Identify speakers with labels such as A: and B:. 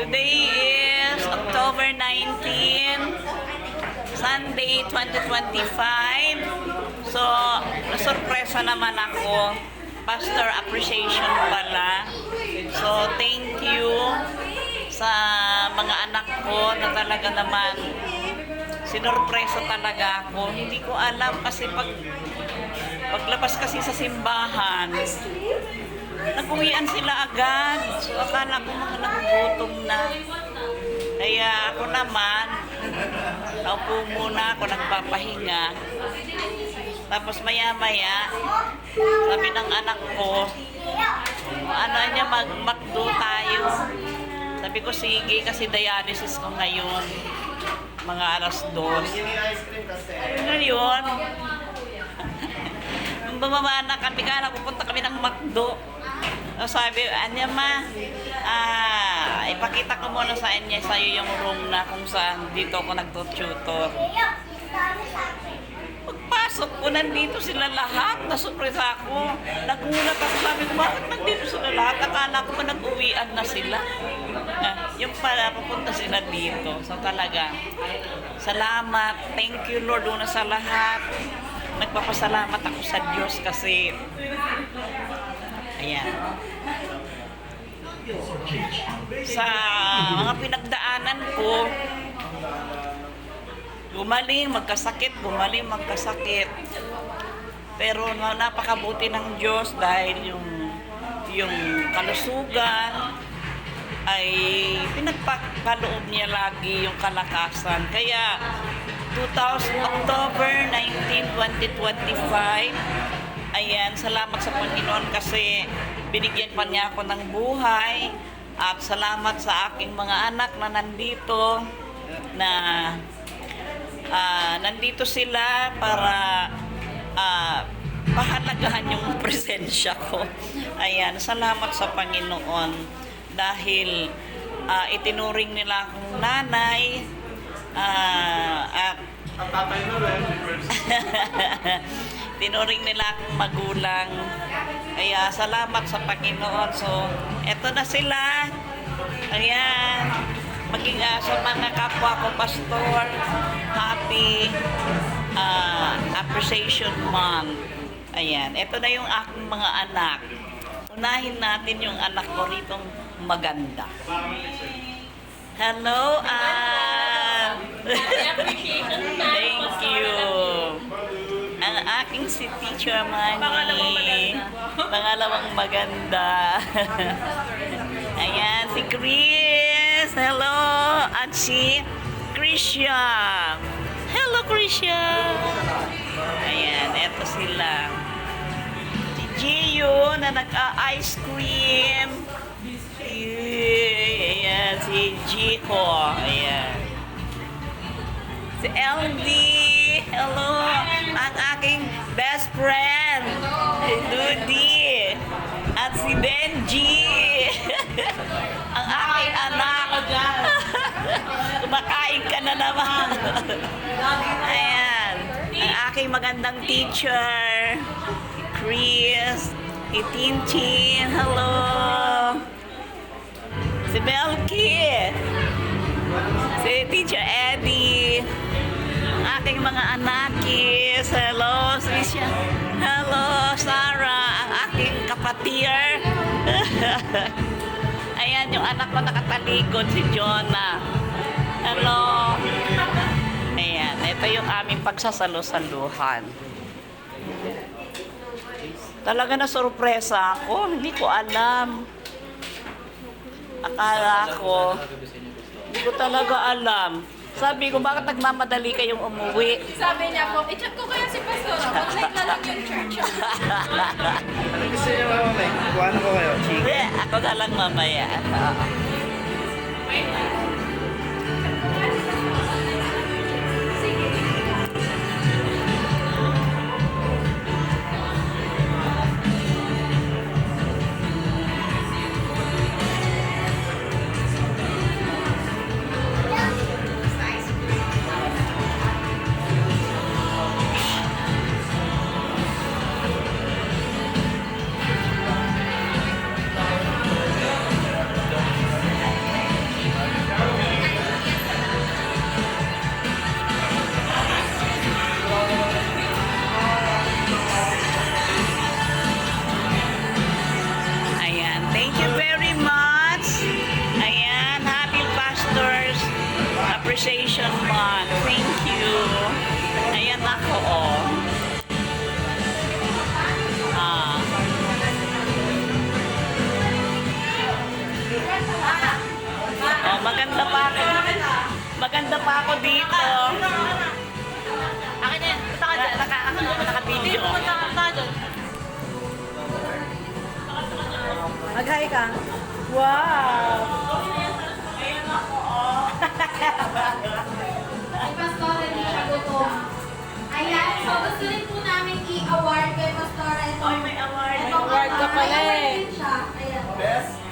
A: Today is October 19, Sunday 2025. So, nasurpresa naman ako. Pastor Appreciation pala. So, thank you sa mga anak ko na talaga naman sinurpresa talaga ako. Hindi ko alam kasi paglabas kasi sa simbahan, nag-uwian sila agad. So, akala ko mga nagugutom na. Kaya ako naman, naupo muna ako, nagpapahinga. Tapos maya-maya, sabi ng anak ko, ano niya, mag-McDo tayo. Sabi ko, sige, kasi dialysis ko ngayon. Mga alas 2. Ngayon, nung bumaba na kami, kala pupunta kami ng McDo. Sabi, anya ma, ipakita ko muna sa inyo sa'yo yung room na kung saan dito ako nagtututor. Pagpasok ko, nandito sila lahat. Nasurpresa ako. Nagulat ako. Sabi ko, bakit nandito sila lahat? Akala ko ba nag-uwian na sila? Yung pala, pupunta sila dito. So talaga, salamat. Thank you, Lord, una sa lahat. Nagpapasalamat ako sa Diyos kasi ayan. Sa mga pinagdaanan ko, gumaling, magkasakit, Pero napakabuti ng Diyos dahil yung kalusugan ay pinagpapaloob niya lagi yung kalakasan. Kaya October 19, 2025, ayan, salamat sa Panginoon kasi binigyan pa niya ako ng buhay at salamat sa aking mga anak na nandito nandito sila para pahalagahan yung presensya ko. Ayan, salamat sa Panginoon dahil itinuring nila akong nanay at
B: ang tatay na rin.
A: tinuring nila akong magulang. Kaya salamat sa Panginoon. So, eto na sila. Ayan. Maging sa mga kapwa ko, Pastor, happy Appreciation Month. Ayan. Eto na yung aking mga anak. Unahin natin yung anak ko ritong maganda. Hello, Thank you. Ang aking si Teacher Manny. Pangalawang maganda. Ayan, si Chris. Hello. At si Krisha. Hello, Krisha. Ayan, eto sila. Si Gio na nag-ice cream. Ayan, si Jico. Ayan. Si LD. Hello. Ang aking best friend. Si Dudy. At si Benji. Ang aking anak. Kumakain ka na naman. Ayan. Ang aking magandang teacher. Chris. Si Tinchin. Hello. Si Belky. Si Teacher Eddie. Ang aking mga anakis. Hello, Sisha. Hello, Sarah. Ang aking kapatir. Ayan, yung anak ko nakatalikod, si Jonah. Hello. Ayan, ito yung aming pagsasalo-saluhan. Talaga na sorpresa ako. Hindi ko alam. Akala ko, hindi ko talaga alam. Sabi ko, bakit nagmamadali kayong umuwi?
C: Sabi niya po, i-chat ko kaya si Pastor. Mag-live na lang yung church.
B: Ano gusto niyo mamamay? Kuha na ko kayo.
A: Hindi, ako na lang mamaya. Appreciation Month. Thank you. Ayan ako, oh. Ah. Oh, maganda pa ako. Maganda pa ako dito.
C: Akin na yan. Punta ka dyan.
A: Naka-video.
C: Punta ka dyan.
D: Mag-hi ka. Wow!
E: Si Pastor, hindi siya gutom. Ayan, so gusto rin po namin i-award kay Pastor. Ito,
A: Oy, may award.
E: Ito,
D: May award ka pala
E: may award
D: eh.
E: din siya. Ayan.
B: Best